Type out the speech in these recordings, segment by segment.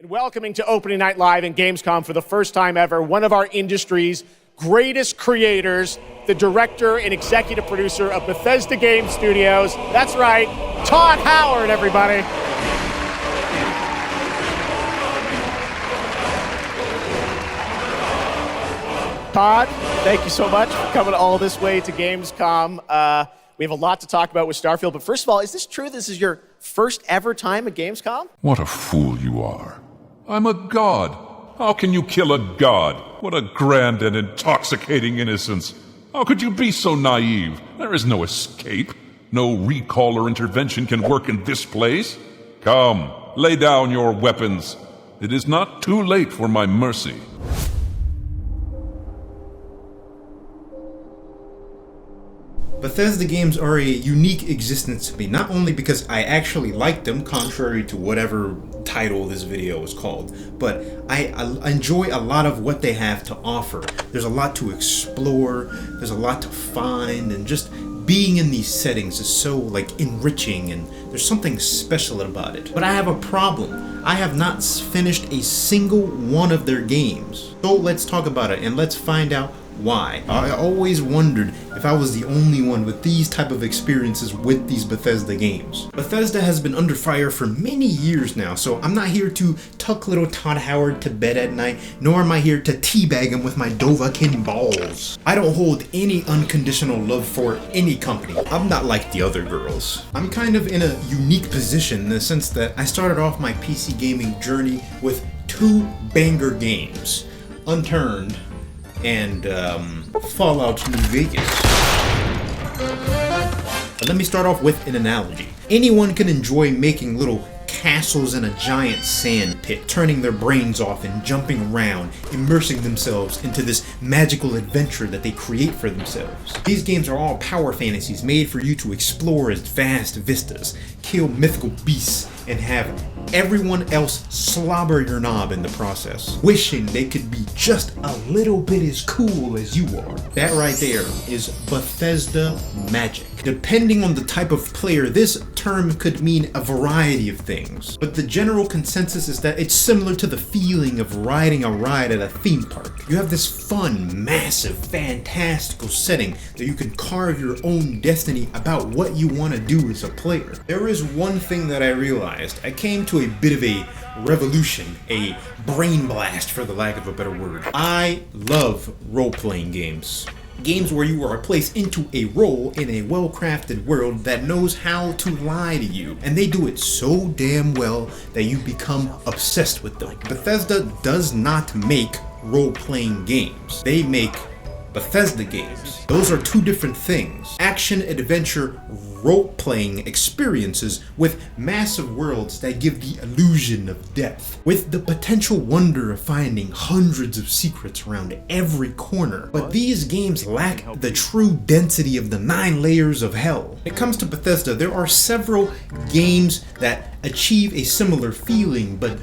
And welcoming to Opening Night Live in Gamescom for the first time ever, one of our industry's greatest creators, the director and executive producer of Bethesda Game Studios. That's right, Todd Howard, everybody. Todd, thank you so much for coming all this way to Gamescom. We have a lot to talk about with Starfield, but first of all, is this true? This is your first ever time at Gamescom? What a fool you are. I'm a god. How can you kill a god? What a grand and intoxicating innocence. How could you be so naive? There is no escape. No recall or intervention can work in this place. Come, lay down your weapons. It is not too late for my mercy. Bethesda games are a unique existence to me, not only because I actually like them, contrary to whatever title this video is called, but I enjoy a lot of what they have to offer. There's a lot to explore, there's a lot to find, and just being in these settings is so enriching, and there's something special about it. But I have a problem. I have not finished a single one of their games. So let's talk about it and let's find out why. I always wondered if I was the only one with these type of experiences with these Bethesda games. Bethesda has been under fire for many years now, so I'm not here to tuck little Todd Howard to bed at night, nor am I here to teabag him with my Dovahkiin balls. I don't hold any unconditional love for any company. I'm not like the other girls. I'm kind of in a unique position in the sense that I started off my PC gaming journey with two banger games, Unturned and Fallout New Vegas. But let me start off with an analogy. Anyone can enjoy making little castles in a giant sand pit, turning their brains off and jumping around, immersing themselves into this magical adventure that they create for themselves. These games are all power fantasies made for you to explore as vast vistas, kill mythical beasts, and have everyone else slobber your knob in the process, wishing they could be just a little bit as cool as you are. That right there is Bethesda magic. Depending on the type of player, this term could mean a variety of things, but the general consensus is that it's similar to the feeling of riding a ride at a theme park. You have this fun, massive, fantastical setting that you can carve your own destiny about what you want to do as a player. There is one thing that I realized. I came to a bit of a revolution, a brain blast for the lack of a better word. I love role-playing games. Games where you are placed into a role in a well-crafted world that knows how to lie to you. And they do it so damn well that you become obsessed with them. Bethesda does not make role-playing games. They make Bethesda games. Those are two different things. Action-adventure role-playing experiences with massive worlds that give the illusion of depth, with the potential wonder of finding hundreds of secrets around every corner. But these games lack the true density of the 9 layers of hell. When it comes to Bethesda, there are several games that achieve a similar feeling, but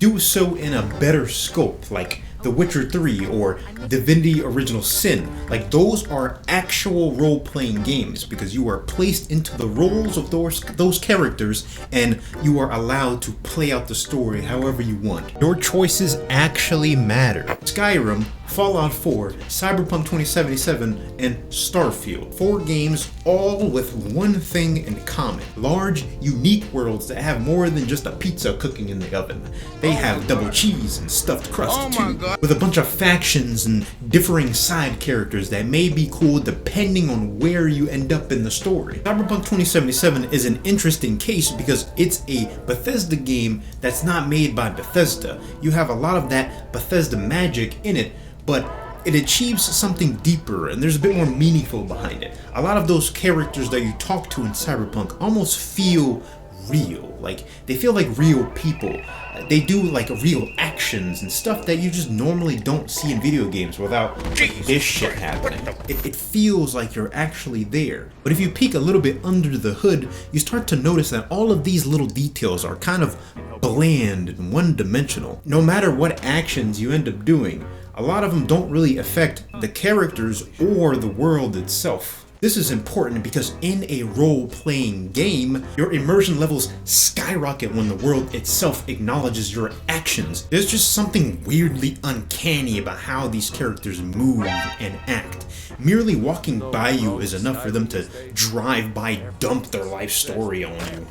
do so in a better scope, like The Witcher 3 or Divinity Original Sin. Like, those are actual role-playing games because you are placed into the roles of those characters and you are allowed to play out the story however you want. Your choices actually matter. Skyrim, Fallout 4, Cyberpunk 2077, and Starfield. 4 games, all with one thing in common. Large, unique worlds that have more than just a pizza cooking in the oven. They have double cheese and stuffed crust too, with a bunch of factions and differing side characters that may be cool depending on where you end up in the story. Cyberpunk 2077 is an interesting case because it's a Bethesda game that's not made by Bethesda. You have a lot of that Bethesda magic in it, but it achieves something deeper and there's a bit more meaningful behind it. A lot of those characters that you talk to in Cyberpunk almost feel real. Like, they feel like real people. They do real actions and stuff that you just normally don't see in video games without this shit happening. It feels like you're actually there. But if you peek a little bit under the hood, you start to notice that all of these little details are kind of bland and one-dimensional. No matter what actions you end up doing, a lot of them don't really affect the characters or the world itself. This is important because in a role-playing game, your immersion levels skyrocket when the world itself acknowledges your actions. There's just something weirdly uncanny about how these characters move and act. Merely walking by you is enough for them to drive by, dump their life story on you.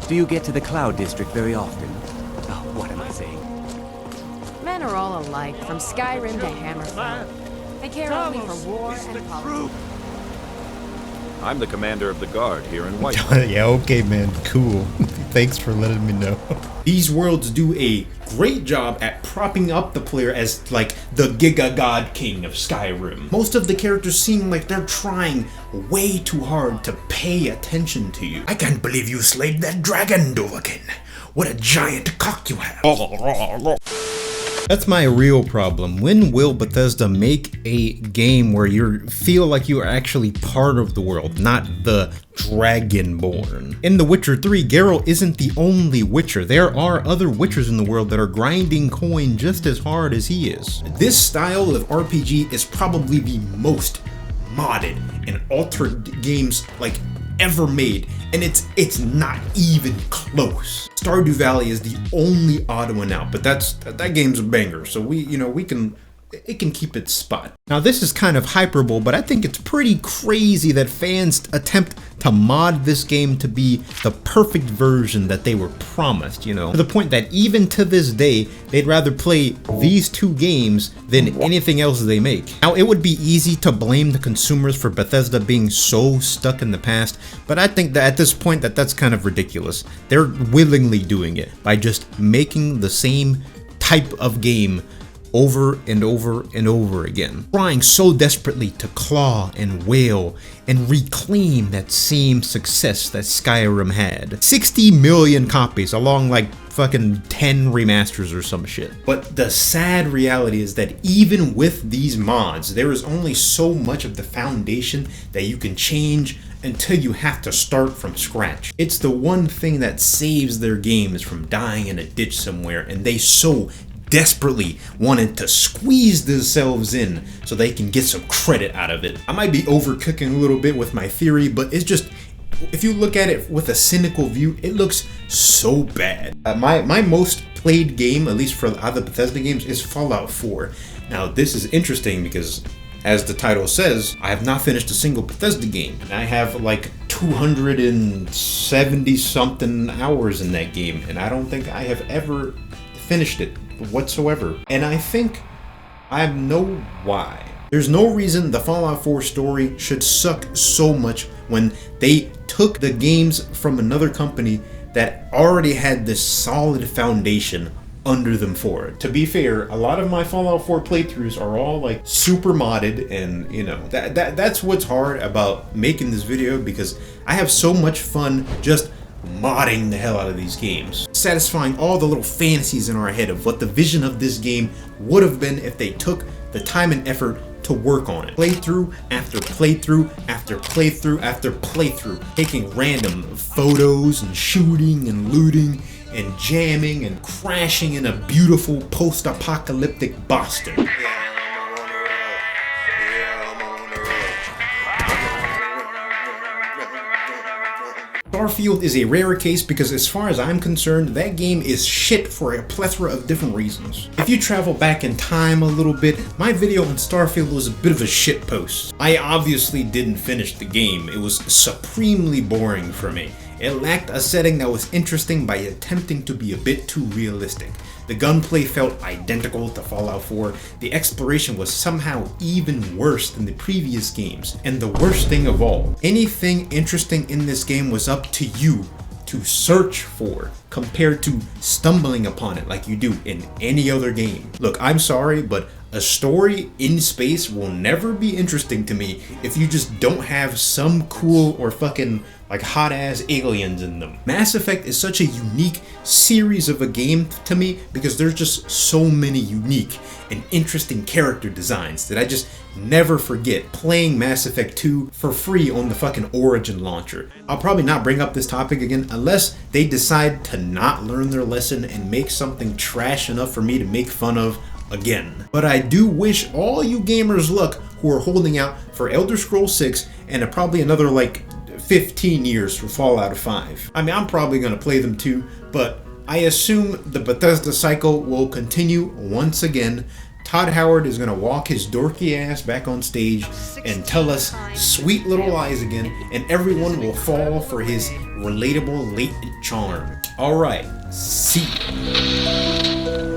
Do you get to the Cloud District very often? Oh, what am I saying? Men are all alike, from Skyrim to Hammerfall. They care only for war and politics. I'm the commander of the guard here in White. Yeah, okay, man. Cool. Thanks for letting me know. These worlds do a great job at propping up the player as like the Giga God King of Skyrim. Most of the characters seem like they're trying way too hard to pay attention to you. I can't believe you slayed that dragon, Dovahkiin. What a giant cock you have. That's my real problem. When will Bethesda make a game where you feel like you are actually part of the world, not the Dragonborn? In The Witcher 3, Geralt isn't the only Witcher. There are other Witchers in the world that are grinding coin just as hard as he is. This style of RPG is probably the most modded and altered games like ever made, and it's not even close. Stardew Valley is the only odd one out, but that game's a banger, so it can keep its spot. Now this is kind of hyperbole, but I think it's pretty crazy that fans attempt to mod this game to be the perfect version that they were promised, you know, to the point that even to this day, they'd rather play these two games than anything else they make. Now it would be easy to blame the consumers for Bethesda being so stuck in the past, but I think that at this point that's kind of ridiculous. They're willingly doing it by just making the same type of game over and over and over again, trying so desperately to claw and wail and reclaim that same success that Skyrim had. 60 million copies along like fucking 10 remasters or some shit. But the sad reality is that even with these mods, there is only so much of the foundation that you can change until you have to start from scratch. It's the one thing that saves their games from dying in a ditch somewhere, and they so desperately wanted to squeeze themselves in so they can get some credit out of it. I might be overcooking a little bit with my theory, but it's just, if you look at it with a cynical view, it looks so bad. My most played game, at least for other Bethesda games, is Fallout 4. Now this is interesting because, as the title says, I have not finished a single Bethesda game. And I have like 270 something hours in that game, and I don't think I have ever finished it whatsoever. And I think I know why. There's no reason the Fallout 4 story should suck so much when they took the games from another company that already had this solid foundation under them for it. To be fair, a lot of my Fallout 4 playthroughs are all like super modded, and you know, that's what's hard about making this video, because I have so much fun just modding the hell out of these games, satisfying all the little fantasies in our head of what the vision of this game would have been if they took the time and effort to work on it. Playthrough after playthrough after playthrough after playthrough, taking random photos and shooting and looting and jamming and crashing in a beautiful post-apocalyptic Boston. Starfield is a rare case because, as far as I'm concerned, that game is shit for a plethora of different reasons. If you travel back in time a little bit, my video on Starfield was a bit of a shitpost. I obviously didn't finish the game. It was supremely boring for me. It lacked a setting that was interesting by attempting to be a bit too realistic. The gunplay felt identical to Fallout 4, the exploration was somehow even worse than the previous games, and the worst thing of all, anything interesting in this game was up to you to search for, compared to stumbling upon it like you do in any other game. Look, I'm sorry, but a story in space will never be interesting to me if you just don't have some cool or fucking like hot ass aliens in them. Mass Effect is such a unique series of a game to me because there's just so many unique and interesting character designs that I just never forget playing Mass Effect 2 for free on the fucking Origin launcher. I'll probably not bring up this topic again unless they decide to not learn their lesson and make something trash enough for me to make fun of again. But I do wish all you gamers luck who are holding out for Elder Scrolls 6 and probably another like 15 years for Fallout 5. I mean, I'm probably going to play them too, but I assume the Bethesda cycle will continue once again. Todd Howard is going to walk his dorky ass back on stage and tell us sweet little lies again, and everyone will fall for his relatable latent charm. Alright, see ya.